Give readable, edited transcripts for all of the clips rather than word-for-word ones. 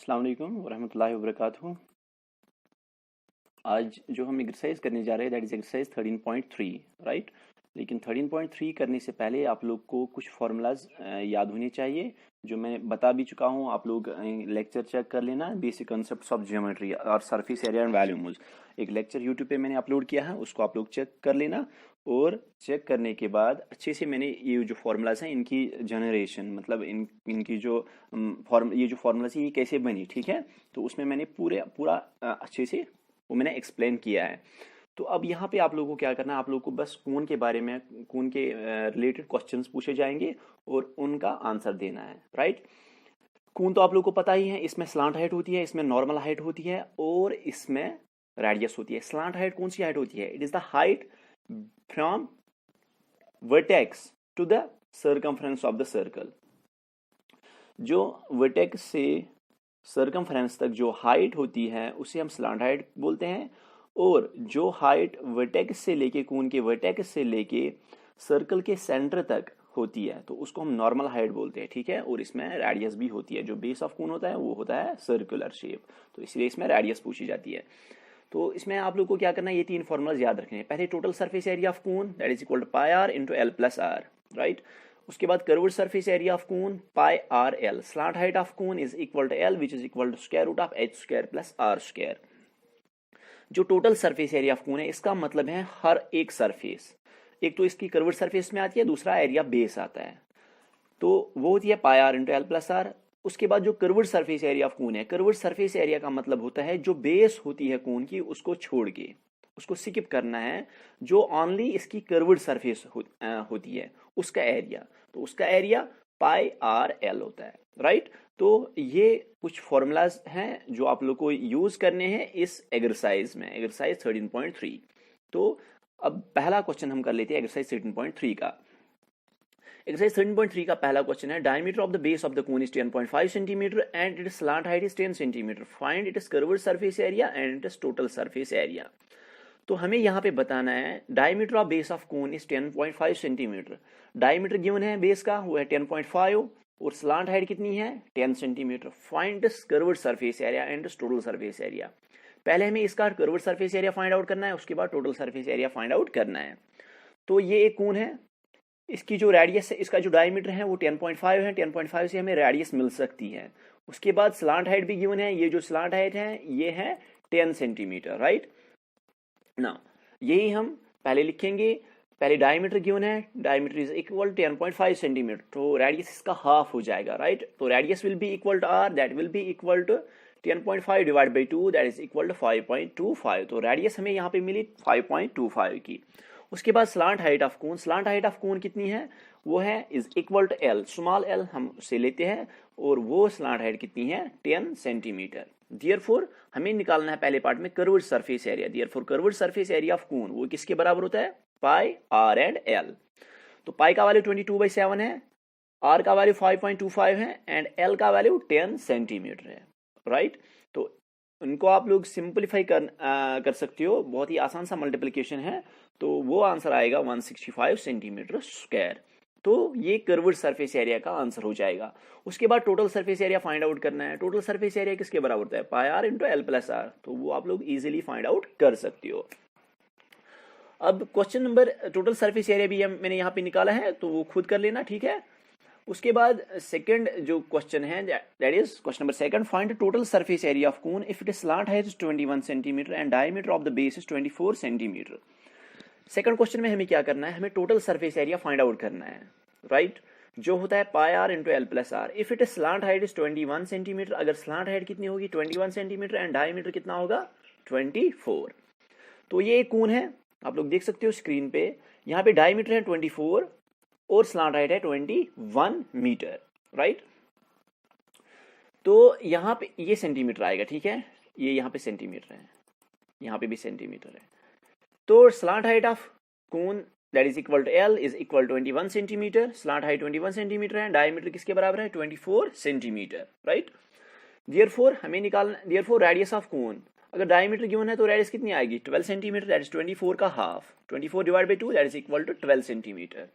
अस्सलाम वालेकुम वरहमतुल्लाहि वबरकातुहू। आज जो हम एक्सरसाइज करने जा रहे हैं दैट इज़ एक्सरसाइज 13.3, राइट। लेकिन 13.3 करने से पहले आप लोग को कुछ फार्मूलाज याद होने चाहिए जो मैं बता भी चुका हूँ। आप लोग लेक्चर चेक कर लेना, बेसिक कॉन्सेप्ट्स ऑफ ज्योमेट्री और सरफेस एरिया एंड वॉल्यूम्स। एक लेक्चर यूट्यूब पे मैंने अपलोड किया है, उसको आप लोग चेक कर लेना। और चेक करने के बाद अच्छे से मैंने ये जो फार्मूलाज हैं इनकी जनरेशन मतलब इनकी जो ये जो फार्मूलाज है ये कैसे बनी, ठीक है। तो उसमें मैंने पूरा अच्छे से वो मैंने एक्सप्लेन किया है। तो अब यहाँ पे आप लोगों को क्या करना है, आप लोगों को बस कोन के बारे में, कोन के रिलेटेड क्वेश्चंस पूछे जाएंगे और उनका आंसर देना है, राइट। कोन तो आप लोगों को पता ही है, इसमें स्लांट हाइट होती है, इसमें नॉर्मल हाइट होती है और इसमें रेडियस होती है। स्लांट हाइट कौन सी हाइट होती है? It is the height from vertex to the circumference of the circle. जो वर्टेक्स से सर्कमफ्रेंस तक जो हाइट होती है उसे हम स्लांट हाइट बोलते हैं। और जो हाइट वर्टेक्स से लेके, कोन के वर्टेक्स से लेके सर्कल के सेंटर तक होती है तो उसको हम नॉर्मल हाइट बोलते हैं, ठीक है। और इसमें रेडियस भी होती है। जो बेस ऑफ कोन होता है वो होता है सर्कुलर शेप, तो इसलिए इसमें रेडियस पूछी जाती है। तो इसमें आप लोग को क्या करना है, ये तीन फॉर्मूलाज याद रखने हैं। पहले total surface area of cone that is equal to pi r into l plus r, right. उसके बाद curved surface area of cone pi are l. Slant height of cone is equal to l which is equal to square root of H square plus are square. जो total surface area of cone है इसका मतलब है हर एक surface, एक तो इसकी curved surface में आती है, दूसरा एरिया बेस आता है, तो वो होती है pi r into l plus r. उसके बाद जो curved surface area of cone है, कर्व्ड सरफेस एरिया का मतलब होता है जो बेस होती है कोन की उसको छोड़ के, उसको स्किप करना है, जो ओनली इसकी कर्व्ड सरफेस होती है उसका एरिया, तो उसका एरिया पाई आर एल होता है, राइट। तो ये कुछ फॉर्मूलाज हैं जो आप लोग को यूज करने हैं इस एक्सरसाइज में, एक्सरसाइज 13.3। तो अब पहला क्वेश्चन हम कर लेते हैं एक्सरसाइज 13.3 का। एक्सरसाइज 13.3 का पहला क्वेश्चन है, diameter of the base of the cone is 10.5 centimetre and it slant height is 10 centimetre. Find it is curved surface area and it is total surface area. तो हमें यहाँ पे बताना है diameter of base of cone is 10.5 centimetre. Diameter given है base का, वो है 10.5 और स्लांट हाइट कितनी है 10 centimetre. Find this curved surface area and total surface area. पहले हमें इसका curved surface area find out करना है, उसके बाद total surface area find out करना है। तो ये एक कोन है, इसकी जो रेडियस है, इसका जो डायमीटर है वो 10.5 है, 10.5 से हमें रेडियस मिल सकती है। उसके बाद स्लांट हाइट भी गिवन है, ये जो स्लांट हाइट है ये है 10 सेंटीमीटर, राइट ना। यही हम पहले लिखेंगे, पहले डायमीटर गिवन है, डायमीटर इज इक्वल 10.5 सेंटीमीटर, तो रेडियस इसका हाफ हो जाएगा, राइट। तो radius will be equal to R, that will be equal to 10.5 divide by 2 that is equal to 5.25। तो रेडियस हमें यहाँ पे मिली 5.25 की। उसके बाद slant height of cone, slant height of cone कितनी है, वो है is equal to L, small L हम उसे लेते हैं, और वो स्लांट हाइट कितनी है 10 सेंटीमीटर। देयरफॉर हमें निकालना है पहले पार्ट में curved surface area. Therefore curved surface area of cone वो किसके बराबर होता है, पाई आर एंड एल। तो पाई का वैल्यू 22/7 है, आर का वैल्यू 5.25 है एंड एल का वैल्यू 10 सेंटीमीटर है, राइट। तो इनको आप लोग सिंपलीफाई कर सकते हो, बहुत ही आसान सा मल्टीप्लिकेशन है, तो वो आंसर आएगा 165 सेंटीमीटर स्क्वायर। तो ये कर्व्ड सरफेस एरिया का आंसर हो जाएगा। उसके बाद total surface area find out करना है। टोटल सरफेस एरिया किसके बराबर होता है, pi r into l plus r, तो वो आप लोग इजीली फाइंड आउट कर सकते हो। अब question number, total surface area भी मैंने यहाँ पे निकाला है, तो वो खुद कर लेना, ठीक है। उसके बाद सेकंड जो क्वेश्चन है that is question number second, find total surface area of cone if it is slant height is 21 centimetre and diameter of the base is 24 centimetre. Second question में हमें क्या करना है, हमें total surface area find out करना है, right, जो होता है pi r into l plus r. If it is slant height is 21 centimetre, अगर स्लांट हाइट कितनी होगी 21 सेंटीमीटर एंड डायमीटर कितना होगा 24। तो ये एक कोन है, आप लोग देख सकते हो स्क्रीन पे, यहाँ पे डायमीटर है 24 और स्लांट हाइट है 21 मीटर, राइट। तो यहाँ पे ये सेंटीमीटर आएगा, ठीक है, ये यहाँ पे सेंटीमीटर है, यहाँ पे भी सेंटीमीटर है। तो slant height of cone that is equal to L is equal 21 centimetre, slant height 21 centimetre है, डायमीटर किसके बराबर है 24 सेंटीमीटर, राइट। देयरफॉर हमें निकालना, देयरफॉर रेडियस ऑफ कोन, अगर डायमीटर गिवन है तो रेडियस कितनी आएगी 12 सेंटीमीटर, दैट इज 24 का half, 24 divide by 2 that is equal to 12 centimetre.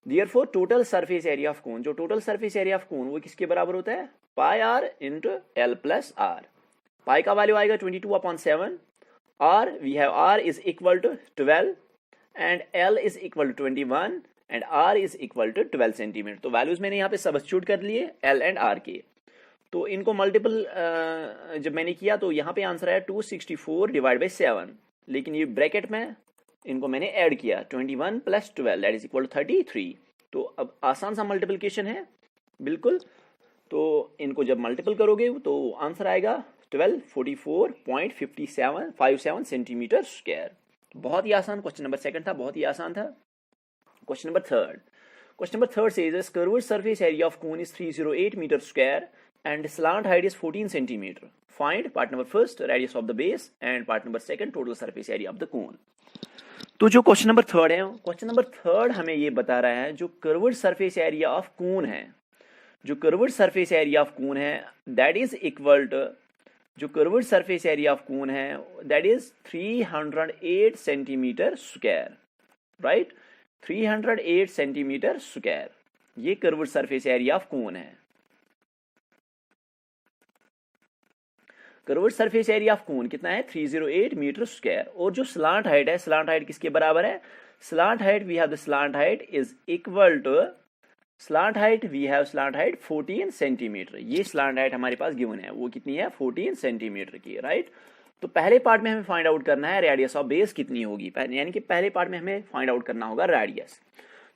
Therefore total surface area of cone, जो total surface area of cone वो किसके बराबर होता है, pi r into l plus r. पाई का वैल्यू आएगा 22/7, r we have r is equal to 12 and l is equal to 21 and r is equal to 12 centimetre. तो वैल्यूज मैंने यहाँ पे सब्स्टिट्यूट कर लिए एल एंड आर के। तो इनको मल्टीपल जब मैंने किया तो यहाँ पे आंसर आया 264 डिवाइड बाई 7, लेकिन ये ब्रैकेट में इनको मैंने ऐड किया 21 plus 12 that is equal to 33। तो अब आसान सा मल्टीप्लिकेशन है बिल्कुल। तो इनको जब मल्टीपल करोगे तो आंसर आएगा 1244.57 सेंटीमीटर स्क्वायर। बहुत ही आसान क्वेश्चन नंबर सेकंड था, बहुत ही आसान था। Question number third, question number third says curved surface area of cone is 308 metre square and slant height is 14 centimeter. Find part number first radius of the base and part number second total surface area of the cone. तो जो question number third है, question number third हमें ये बता रहा है जो curved surface area of cone है, जो curved surface area of cone है दैट इज इक्वल टू, जो curved surface area of cone है that is 308 centimetre square, right, 308 centimetre square. ये curved surface area of cone है। Curved surface area of cone कितना है, 308 metre square. और जो slant height है, स्लांट हाइट किसके बराबर है, slant height we have the slant height is equal to, slant height we have slant height 14 centimetre. ये स्लांट हाइट हमारे पास गिवन है, वो कितनी है, 14 सेंटीमीटर की, राइट। तो पहले पार्ट में हमें फाइंड आउट करना है रेडियस ऑफ बेस कितनी होगी, यानी कि पहले पार्ट में हमें फाइंड आउट करना होगा रेडियस।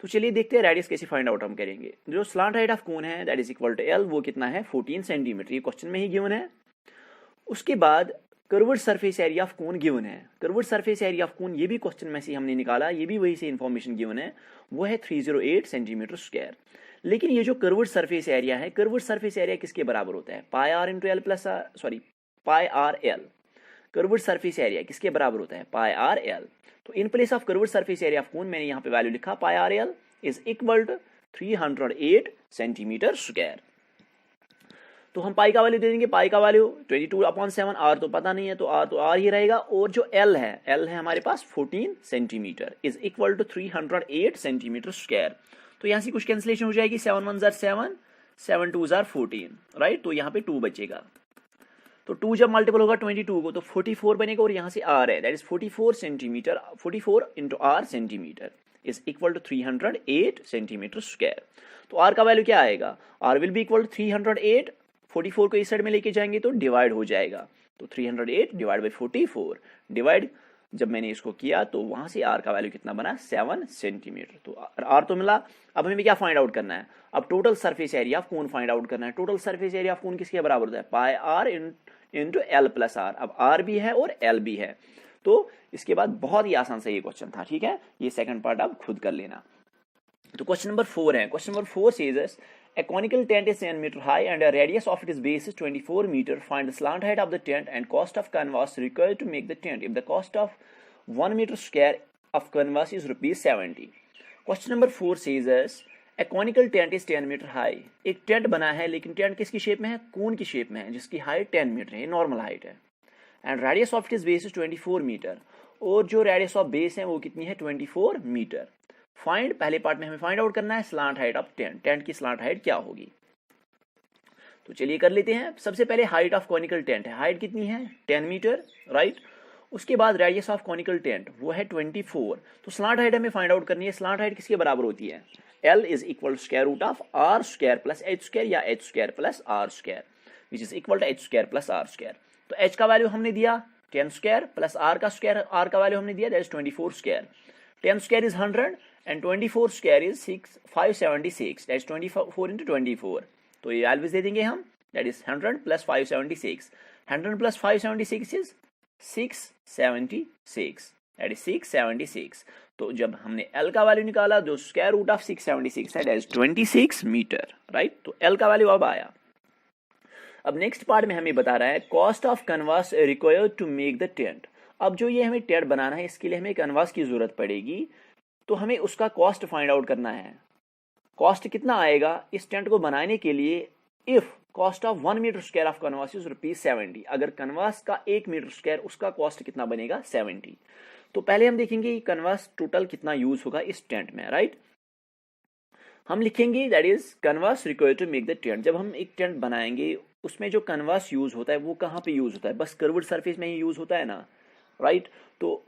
तो चलिए देखते हैं रेडियस कैसे फाइंड आउट हम करेंगे। जो स्लांट हाइट ऑफ कोन है that is equal to L, वो कितना है, 14 सेंटीमीटर, ये क्वेश्चन में ही गिवन है। उसके बाद curved surface area of cone given है, curved surface area of cone ये भी क्वेश्चन में से हमने निकाला, ये भी वही से इंफॉर्मेशन गिवन है, वो है 308 सेंटीमीटर स्क्वायर। लेकिन ये जो कर्व्ड सरफेस एरिया है, कर्व्ड सरफेस एरिया किसके बराबर होता है, pi r into l plus r, sorry pi are l. Curved surface area किसके बराबर होता है, पाई आर एल। तो in place of curved surface area of cone मैंने यहाँ पे वैल्यू लिखा, pi are l is equal to 308 centimetre square. तो हम पाई का वैल्यू दे देंगे, पाई का वैल्यू 22/7, आर तो पता नहीं है तो आर ही रहेगा। और जो एल है, एल है हमारे पास 14 centimetre is equal to 308 centimetre square. तो यहाँ से कुछ कैंसिलेशन हो जाएगी, 7 1 जार 7, 7 2 जार 14, राइट। तो यहाँ पे 2 बचेगा। तो 2 जब मल्टीपल होगा 22 को तो 44 बनेगा, और यहाँ से आर है that is 44 centimetre, 44 into R centimetre is equal to 308 centimetre square. तो आर का वैल्यू क्या आएगा, R will be equal to 308, 44 को इस साइड में लेके जाएंगे तो डिवाइड हो जाएगा। तो 308 डिवाइड बाई 44 डिवाइड जब मैंने इसको किया तो वहां से आर का वैल्यू कितना बना, 7 सेंटीमीटर। तो आर तो मिला। अब हमें क्या फाइंड आउट करना है, अब total surface area of cone find out करना है। Total surface area of cone किसके बराबर होता है, pi r into l plus r. अब आर भी है और एल भी है। तो इसके बाद बहुत ही आसान सा ये क्वेश्चन था, ठीक है। ये सेकंड पार्ट आप खुद कर लेना। तो क्वेश्चन नंबर 4 है, question number 4 says a conical tent is 10 meter high and a radius of its base is 24 meter. Find the slant height of the tent and cost of canvas required to make the tent if the cost of 1 meter square of canvas is ₹70. Question number 4 says a conical tent is 10 meter high. एक tent बना है, लेकिन tent किसकी shape में है, कोन की shape में है, जिसकी हाइट 10 मीटर है, नॉर्मल हाइट है। And radius of its base is 24 metre, और जो रेडियस ऑफ बेस है वो कितनी है, 24 मीटर। फाइंड, पहले पार्ट में हमें फाइंड आउट करना है slant height of tent, tent की स्लांट हाइट क्या होगी। तो चलिए कर लेते हैं। सबसे पहले हाइट ऑफ कॉनिकल टेंट है, हाइट कितनी है, 10 मीटर, राइट। उसके बाद रेडियस ऑफ कॉनिकल टेंट वो है 24। तो स्लांट हाइट हमें फाइंड आउट करनी है। स्लांट हाइट किसके बराबर होती है, L is equal square root of R square plus H square या H square plus are square, which is equal to H square plus are square. तो H का वैल्यू हमने दिया 10 स्क्वायर प्लस आर का स्क्वायर, आर का value हमने दिया that is 24 square. 10 square is 100 and 24 square is 576, that's 24 into 24। तो ये वैल्यूज दे देंगे हम, that is 100 plus 576, 100 plus 576 is 676, that is 676। तो जब हमने L का वैल्यू निकाला जो स्क्वायर रूट ऑफ 676 है, that is 26 मीटर, राइट। तो L का वैल्यू अब आया। अब नेक्स्ट पार्ट में हमें बता रहा है cost of canvas required to make the tent. अब जो ये हमें टेंट बनाना है इसके लिए हमें कैनवास की जरूरत पड़ेगी, तो हमें उसका कॉस्ट फाइंड आउट करना है। कॉस्ट कितना आएगा इस टेंट को बनाने के लिए, if cost of 1 metre square of canvas is ₹70। अगर कैनवास का 1 मीटर स्क्वायर उसका कॉस्ट कितना बनेगा, 70। तो पहले हम देखेंगे कैनवास टोटल कितना यूज होगा इस टेंट में, राइट। हम लिखेंगे that is canvas required to make the tent. जब हम एक टेंट बनाएंगे उसमें जो कैनवास यूज होता है वो कहाँ पे यूज होता है, बस कर्व्ड सरफेस में ही यूज होता है ना, राइट। तो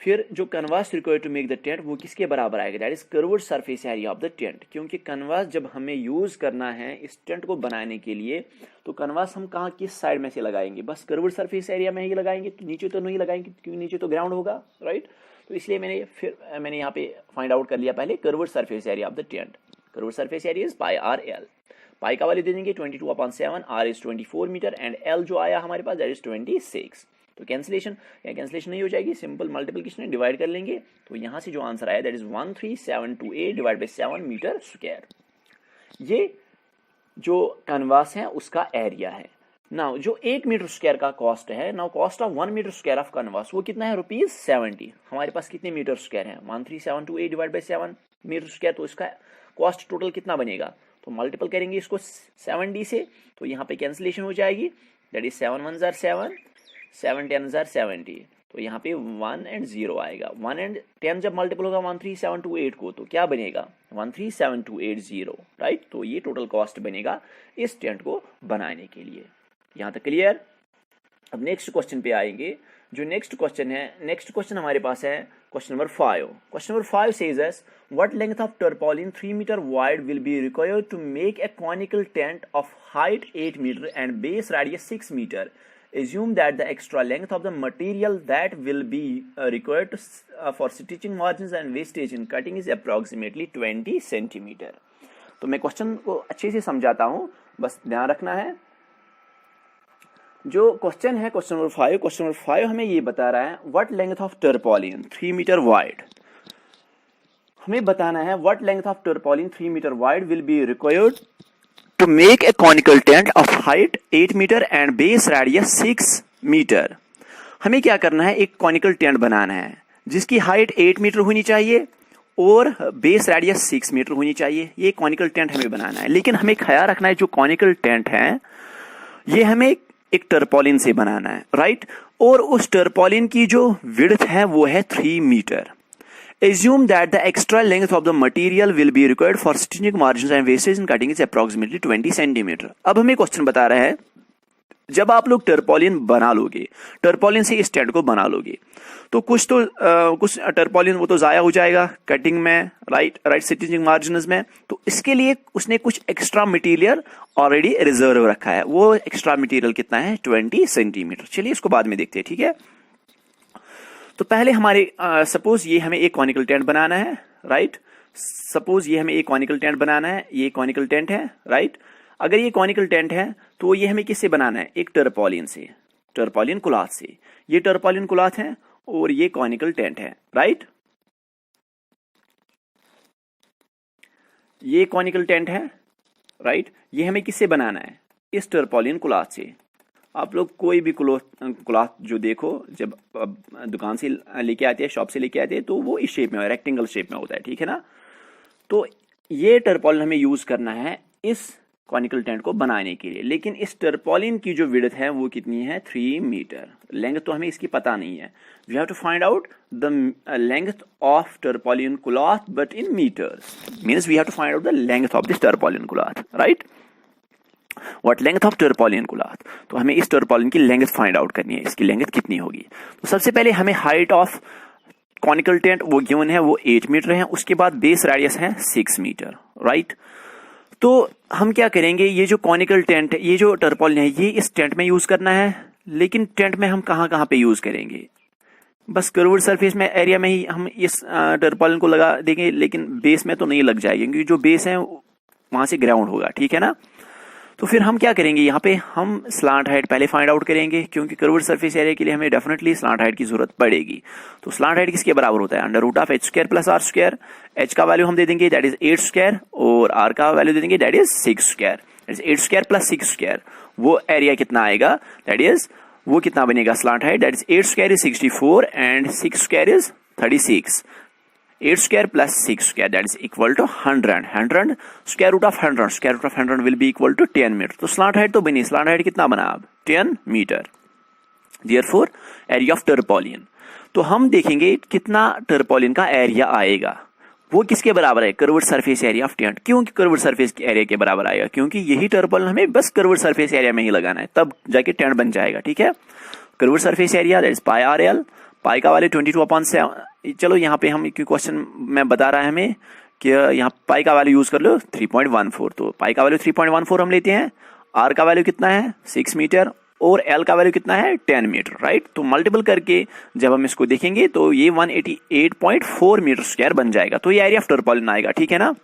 फिर जो canvas required to make the tent वो किसके बराबर आएगा, that is curved surface area of the tent. क्योंकि कैनवास जब हमें यूज करना है इस टेंट को बनाने के लिए, तो कैनवास हम कहाँ किस साइड में से लगाएंगे, बस कर्व्ड सरफेस एरिया में ही लगाएंगे, तो नीचे तो नहीं लगाएंगे क्योंकि नीचे तो ग्राउंड होगा, राइट। तो इसलिए मैंने यहाँ पे फाइंड आउट कर लिया पहले curved surface area of the tent. Curved surface area is pi are L. Pi का वैल्यू दे देंगे 22/7, R is 24 metre and L जो आया हमारे पास दैट इज 26। तो कैंसिलेशन नहीं हो जाएगी, सिंपल मल्टीप्लिकेशन में डिवाइड कर लेंगे। तो यहाँ से जो आंसर आया that is 13728 divide by 7 metre square. ये जो कैनवास है उसका एरिया है। नाउ जो 1 मीटर स्क्वायर का कॉस्ट है, now cost of 1 metre square of canvas वो कितना है, ₹70। हमारे पास कितने मीटर स्क्वायर है, 13728 डिवाइड बाई 7 मीटर स्क्वायर। तो इसका कॉस्ट टोटल कितना बनेगा, तो मल्टीपल करेंगे इसको 70 से, तो यहाँ पे कैंसिलेशन हो जाएगी, दैट इज 7 1 जार 7, 7 10 जार 70। तो यहाँ पे 1 and 0 आएगा। 1 and 10 जब मल्टीपल होगा 13728 को, तो क्या बनेगा 137,280, राइट। तो ये टोटल कॉस्ट बनेगा इस टेंट को बनाने के लिए। यहाँ तक क्लियर। अब नेक्स्ट क्वेश्चन पे आएंगे। जो नेक्स्ट क्वेश्चन हमारे पास है question number 5। Question number 5 says us what length of tarpaulin 3 meter wide will be required to make a conical tent of height 8 meter and base radius 6 meter. Assume that the extra length of the material that will be required for stitching margins and wastage in cutting is approximately 20 centimeter. तो मैं question को अच्छे से समझाता हूँ, बस ध्यान रखना है। जो क्वेश्चन है क्वेश्चन नंबर 5 हमें ये बता रहा है what length of tarpaulin 3 metre wide. हमें बताना है what length of tarpaulin 3 metre wide will be required to make a conical tent of height 8 metre and base radius 6 metre. हमें क्या करना है, एक कॉनिकल टेंट बनाना है जिसकी हाइट 8 मीटर होनी चाहिए और बेस रेडियस 6 मीटर होनी चाहिए। ये कॉनिकल टेंट हमें बनाना है, लेकिन हमें ख्याल रखना है जो कॉनिकल टेंट है ये हमें एक टर्पोलिन से बनाना है, राइट। और उस टर्पोलिन की जो विड्थ है वो है 3 metre. Assume that the extra length of the material will be required for stitching margins and wastage in cutting is approximately 20 centimeter. अब हमें क्वेश्चन बता रहा है जब आप लोग टर्पोलिन बना लोगे, टर्पोलिन से इस टेंट को बना लोगे, तो कुछ टर्पोलिन वो तो जाया हो जाएगा कटिंग में, राइट स्टिचिंग मार्जिनस में। तो इसके लिए उसने कुछ एक्स्ट्रा मटेरियल ऑलरेडी रिजर्व रखा है। वो एक्स्ट्रा मटेरियल कितना है, 20 सेंटीमीटर। चलिए इसको बाद में देखते हैं, ठीक है। तो पहले हमारे सपोज ये हमें एक कॉनिकल टेंट बनाना है, राइट। सपोज ये हमें एक कॉनिकल टेंट बनाना है, ये कॉनिकल टेंट है, राइट। अगर ये कॉनिकल टेंट है तो ये हमें किससे बनाना है, एक टर्पोलिन से, टर्पोलिन क्लॉथ से। ये टर्पोलिन क्लॉथ है और ये कॉनिकल टेंट है, राइट। ये कॉनिकल टेंट है, राइट। ये हमें किससे बनाना है, इस टर्पोलिन क्लॉथ से। आप लोग कोई भी क्लॉथ जो देखो, जब दुकान से लेके आते हैं, शॉप से लेके आते हैं, तो वो इस शेप में, रेक्टेंगल शेप में होता है, ठीक है ना। तो ये टर्पोलिन हमें यूज करना है इस कॉनिकल टेंट को बनाने के लिए। लेकिन इस टर्पोलिन की जो विड्थ है वो कितनी है, 3 मीटर। लेंथ तो हमें इसकी पता नहीं है। We have to find out the length of tarpaulin cloth but in metres, means we have to find out the length of this tarpaulin cloth, right. What length of tarpaulin cloth, तो हमें इस टर्पोलिन की length find out करनी है, इसकी length कितनी होगी। तो सबसे पहले हमें हाइट ऑफ कॉनिकल टेंट वो गिवन है, वो 8 मीटर है। उसके बाद बेस रेडियस है 6 मीटर, राइट। तो हम क्या करेंगे, ये जो कॉनिकल टेंट है, ये जो टर्पोलिन है, ये इस टेंट में यूज करना है। लेकिन टेंट में हम कहाँ पे यूज करेंगे, बस कर्व्ड सरफेस में एरिया में ही हम इस टर्पोलिन को लगा देंगे, लेकिन बेस में तो नहीं लग जाएगी क्योंकि जो बेस है वहां से ग्राउंड होगा, ठीक है ना। तो फिर हम क्या करेंगे, यहाँ पे हम स्लांट हाइट पहले फाइंड आउट करेंगे, क्योंकि कर्व्ड सरफेस एरिया के लिए हमें डेफिनेटली स्लांट हाइट की जरूरत पड़ेगी। तो स्लांट हाइट किसके बराबर होता है, √h² + r²। h का वैल्यू हम दे देंगे दैट इज 8² और r का वैल्यू दे देंगे दैट इज 6²। 8² + 6², वो एरिया कितना आएगा, दैट इज वो कितना बनेगा slant height, that is 8² is 64 and 6² is 36। 8² + 6² that is equal to 100. 100 square root of 100. Square root of 100 will be equal to 10 metre. तो स्लांट हाइट तो बनी, स्लांट हाइट कितना बना अब 10 metre. Therefore area of tarpaulin, तो हम देखेंगे कितना टर्पोलिन का एरिया आएगा। वो किसके बराबर है? Curved surface area of tent. क्यों कर्व्ड सरफेस एरिया के बराबर आएगा? क्योंकि यही टर्पॉलिन हमें बस कर्व्ड सरफेस एरिया में ही लगाना है, तब जाके टेंट बन जाएगा। ठीक है, curved surface area that is pi are L. Pi का वैल्यू 22/7। चलो यहाँ पे हम क्वेश्चन में बता रहा है हमें कि यहाँ पाई का वैल्यू यूज कर लो 3.14, तो पाई का वैल्यू 3.14 हम लेते हैं। आर का वैल्यू कितना है? 6 मीटर, और एल का वैल्यू कितना है? 10 मीटर, राइट। तो मल्टीपल करके जब हम इसको देखेंगे तो ये 188.4 मीटर स्क्वायर बन जाएगा, तो ये एरिया ऑफ टर्पॉलिन आएगा। ठीक है ना।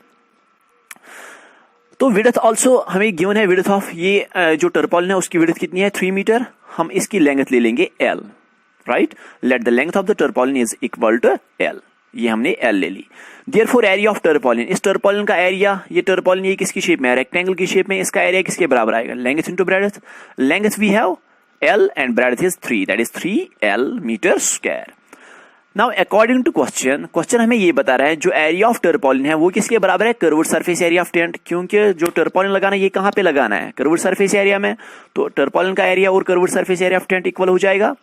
तो विड्थ ऑल्सो हमें गिवन है, विड्थ ऑफ ये जो टर्पॉलिन है उसकी विड्थ कितनी है? 3 मीटर। हम इसकी लेंथ ले लेंगे L, right. Let the length of the tarpaulin is equal to L, ये हमने एल ले ली। देयरफॉर एरिया ऑफ टर्पॉलिन, इस टर्पॉलिन का एरिया, ये टर्पॉलिन ये किसकी शेप में है? रेक्टेंगल की शेप में। इसका एरिया किसके बराबर आएगा? Length into breadth. Length we have L and breadth is 3, that is 3L metre square. Now according to question, question हमें ये बता रहा है जो एरिया ऑफ टर्पॉलिन है वो किसके बराबर है? Curved surface area of tent. क्योंकि जो टर्पॉलिन लगाना है ये कहाँ पे लगाना है? कर्व्ड सरफेस एरिया में। तो टर्पॉलिन का एरिया और curved surface area of tent equal हो जाएगा।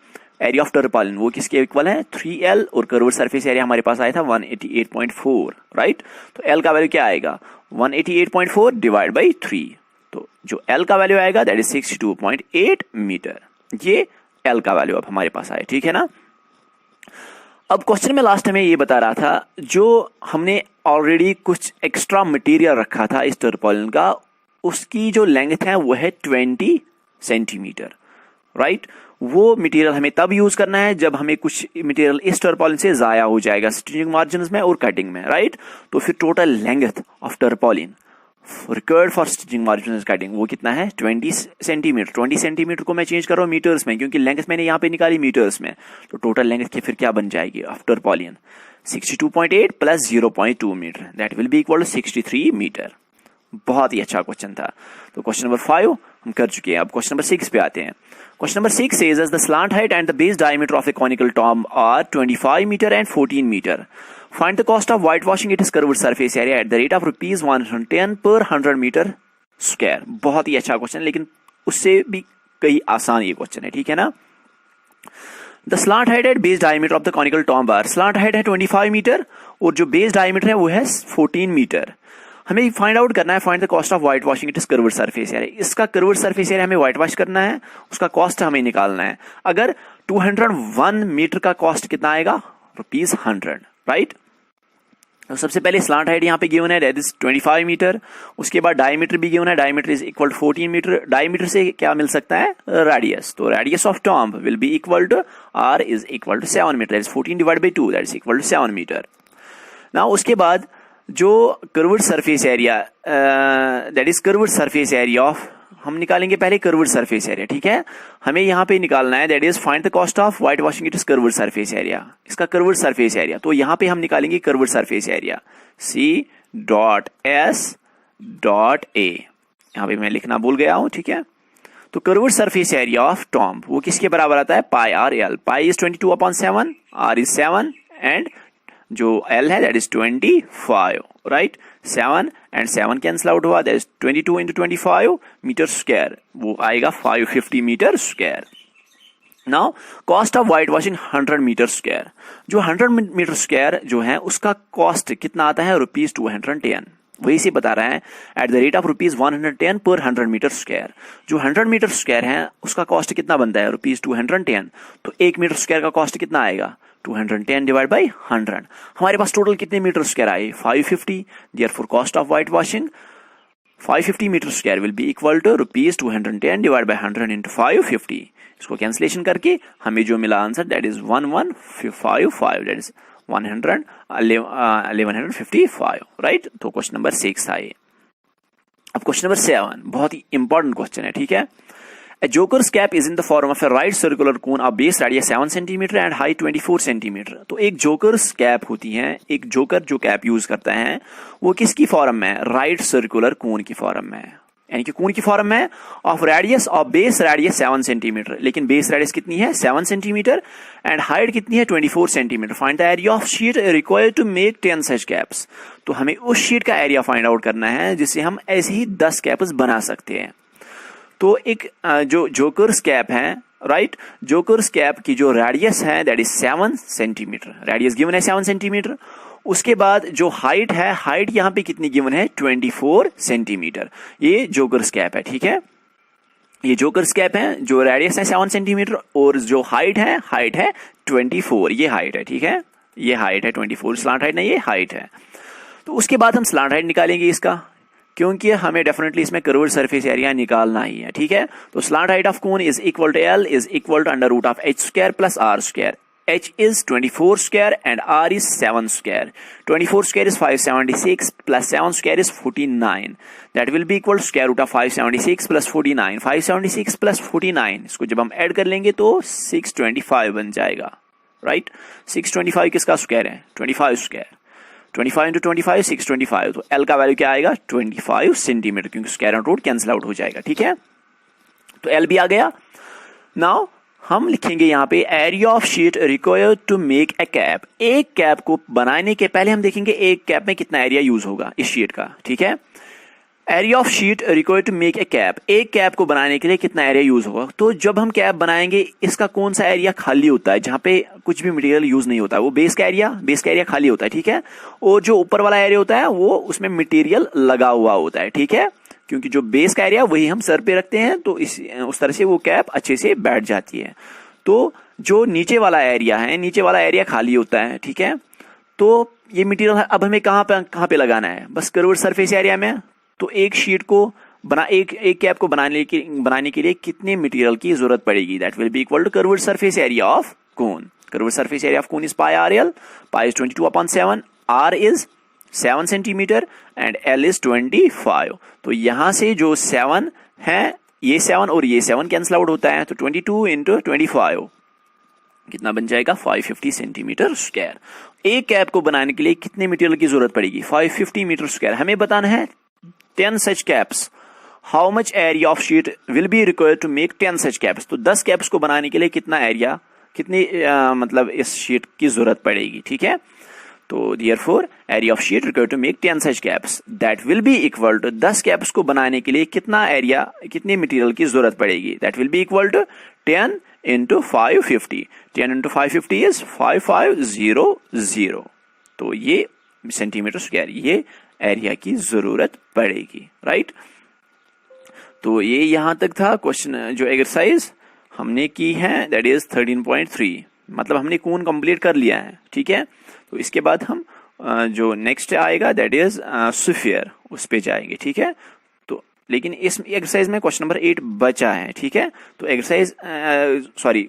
एरिया ऑफ टर्पॉलिन वो किसके इक्वल है? 3L, और कर्व्ड सरफेस एरिया हमारे पास आया था 188.4, राइट। तो L का वैल्यू क्या आएगा? 188.4 डिवाइड बाई 3, तो जो L का वैल्यू आएगा दैट इज 62.8 मीटर। ये L का वैल्यू अब हमारे पास आया। ठीक है ना। अब क्वेश्चन में लास्ट में ये बता रहा था जो हमने ऑलरेडी कुछ एक्स्ट्रा मटेरियल रखा था इस टर्पॉलिन का, उसकी जो लेंथ है वो है 20 सेंटीमीटर, राइट। वो मटेरियल हमें तब यूज करना है जब हमें कुछ मटेरियल इस टर्पॉलिन से जाया हो जाएगा स्टिचिंग मार्जिन में और कटिंग में, राइट। तो फिर total length of tarpaulin required for stitching margin cutting वो कितना है? 20 सेंटीमीटर। 20 सेंटीमीटर को मैं चेंज कर रहा हूँ मीटर्स में, क्योंकि लेंथ मैंने यहाँ पे निकाली मीटर्स में। तो टोटल लेंथ की फिर क्या बन जाएगी of tarpaulin? 62.8 plus 0.2 metre, that will be equal to 63 metre. बहुत ही अच्छा क्वेश्चन था। तो क्वेश्चन नंबर 5 हम कर चुके हैं। अब क्वेश्चन नंबर 6 पे आते हैं। Question number 6 says as the slant height and the base diameter of a conical tomb are 25 meter and 14 meter. Find the cost of whitewashing its curved surface area at the rate of rupees 110 per 100 meter square. बहुत ही अच्छा question, लेकिन उससे भी कई आसान ये question है। ठीक है ना। The slant height and base diameter of the conical tomb are, slant height है 25 मीटर और जो base diameter है वो है 14 मीटर। हमें फाइंड आउट करना है, find the cost of white washing it is curved surface area. इसका कर्व्ड सरफेस एरिया हमें व्हाइट वॉश करना है, उसका कॉस्ट हमें निकालना है। अगर 201 मीटर का कॉस्ट कितना आएगा? ₹100, राइट। तो सबसे पहले स्लांट हाइट यहाँ पे गिवन है दैट इज 25 मीटर। उसके बाद डायमीटर भी गिवन है, diameter is equal to 14 metre. Diameter से क्या मिल सकता है? रेडियस। तो radius of tomb will be equal to R is equal to 7 metre, that is 14 divide by 2, that is equal to 7 metre. Now उसके बाद जो curved surface area that is curved surface area of, हम निकालेंगे पहले curved surface area. ठीक है, हमें यहाँ पे निकालना है that is find the cost of white washing it is curved surface area. इसका कर्व्ड सरफेस एरिया, तो यहाँ पे हम निकालेंगे कर्व्ड सरफेस एरिया C.S.A। यहाँ पे मैं लिखना भूल गया हूँ। ठीक है, तो curved surface area of tomb वो किसके बराबर आता है? Pi are L. Pi is 22/7, R is 7 and जो L है that is 25, right. 7 and 7 cancel out हुआ, that is 22 into 25 metre square, वो आएगा 550 metre square. Now cost of white washing 100 metre square. जो 100 मीटर स्क्वायर जो है उसका cost कितना आता है? ₹210। वही से बता रहा है एट द रेट ऑफ ₹110 पर 100 मीटर स्क्वायर। जो 100 मीटर स्क्वायर है उसका कॉस्ट कितना बनता है? ₹210। तो 1 मीटर स्क्वायर का कॉस्ट कितना आएगा? 210 डिवाइड बाई 100। हमारे पास टोटल कितने मीटर स्क्वायर आए? 550। Therefore cost of white washing 550 metre square will be equal to ₹210 divide by 100 into 550। इसको कैंसिलेशन करके हमें जो मिला answer that is 1155, that is 1155, right. तो क्वेश्चन नंबर 6 था ये। अब क्वेश्चन नंबर 7 बहुत ही इंपॉर्टेंट क्वेश्चन है। ठीक है, A joker's cap is in the form of a right circular cone of base radius 7 cm and height 24 cm. तो एक जोकर्स कैप होती है, एक जोकर जो कैप यूज करता है वो किसकी फॉर्म में है? राइट सर्कुलर कोन की फॉर्म में है, यानी कि कोन की फॉर्म में of radius of base radius 7 centimetre. लेकिन बेस रेडियस कितनी है? 7 सेंटीमीटर एंड हाइट कितनी है? 24 centimetre. Find the area of sheet required to make 10 such caps. तो हमें उस शीट का एरिया फाइंड आउट करना है जिससे हम ऐसे ही 10 कैप्स बना सकते हैं। तो एक जो जोकर्स कैप है, राइट, जोकर्स कैप की जो रेडियस है that is 7 centimetre. Radius given है 7 सेंटीमीटर उसके बाद जो हाइट है, हाइट यहाँ पे कितनी गिवन है, 24 सेंटीमीटर। ये जोकर्स कैप है, ठीक है, ये जोकर्स कैप है, जो रेडियस है 7 सेंटीमीटर और जो हाइट है 24, ये हाइट है, ठीक है, ये हाइट है 24, स्लांट हाइट नहीं, ये हाइट है। तो उसके बाद हम स्लांट हाइट निकालेंगे इसका, क्योंकि हमें डेफिनेटली इसमें कर्व्ड सरफेस एरिया निकालना ही है, ठीक है। तो slant height of cone is equal to L is equal to under root of H square plus are square. h is 24 square and r is 7 square. 24 square is 576 plus 7 square is 49. That will be equal to square root of 576 plus 49. 576 plus 49 इसको जब हम add कर लेंगे तो 625 बन जाएगा, right. 625 किसका square है, 25 स्क्वायर। 25 into 25 625, तो L का वैल्यू क्या आएगा, 25 सेंटीमीटर, क्योंकि square and root cancel out हो जाएगा, ठीक है। तो L भी आ गया। नाउ हम लिखेंगे यहाँ पे area of sheet required to make a cap. एक कैप को बनाने के पहले हम देखेंगे एक कैप में कितना एरिया यूज होगा इस शीट का, ठीक है। Area of sheet required to make a cap, एक कैप को बनाने के लिए कितना एरिया यूज होगा। तो जब हम कैप बनाएंगे इसका कौन सा एरिया खाली होता है, जहां पे कुछ भी मटेरियल यूज नहीं होता है, वो बेस का एरिया खाली होता है, ठीक है। और जो ऊपर वाला एरिया होता है वो उसमें मटेरियल लगा हुआ होता है, ठीक है, क्योंकि जो बेस का एरिया वही हम सर पे रखते हैं, तो उस तरह से वो कैप अच्छे से बैठ जाती है। तो जो नीचे वाला एरिया है, नीचे वाला एरिया खाली होता है, ठीक है। तो ये मटेरियल अब हमें कहाँ पे लगाना है, बस कर्व्ड सरफेस एरिया में। तो एक शीट को एक कैप को बनाने के लिए कितने मटेरियल की जरूरत पड़ेगी, that will be equal to curved surface area of cone. Curved surface area of cone is pi are L, pi is 22/7, R is 7 centimetre and L is 25। तो यहां से जो 7 है, ये 7 और ये 7 कैंसिल आउट होता है, तो 22 into 25 कितना बन जाएगा, 550 सेंटीमीटर स्क्वायर। एक कैप को बनाने के लिए कितने मटेरियल की जरूरत पड़ेगी, 550 मीटर स्क्वायर। हमें बताना है 10 such caps, how much area of sheet will be required to make 10 such caps. तो 10 कैप्स को बनाने के लिए कितना एरिया, मतलब इस शीट की जरूरत पड़ेगी, ठीक है। तो therefore area of sheet required to make 10 such caps, that will be equal to 10 caps को बनाने के लिए कितना एरिया, कितने मटेरियल की जरूरत पड़ेगी, that will be equal to 10 into 550। 10 into 550 is 5500। तो ये सेंटीमीटर स्क्वायर, ये एरिया की जरूरत पड़ेगी, राइट। तो ये यहां तक था क्वेश्चन, जो एक्सरसाइज हमने की है दैट इज 13.3, मतलब हमने कोन कंप्लीट कर लिया है, ठीक है। तो इसके बाद हम जो नेक्स्ट आएगा दैट इज स्फीयर, उस पे जाएंगे, ठीक है। तो लेकिन इस एक्सरसाइज में क्वेश्चन नंबर 8 बचा है, ठीक है। तो एक्सरसाइज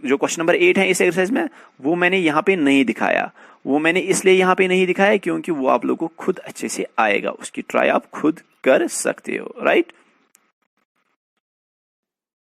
जो क्वेश्चन नंबर 8 है इस एक्सरसाइज में, वो मैंने यहाँ पे नहीं दिखाया। वो मैंने इसलिए यहाँ पे नहीं दिखाया क्योंकि वो आप लोगों को खुद अच्छे से आएगा, उसकी ट्राई आप खुद कर सकते हो, राइट।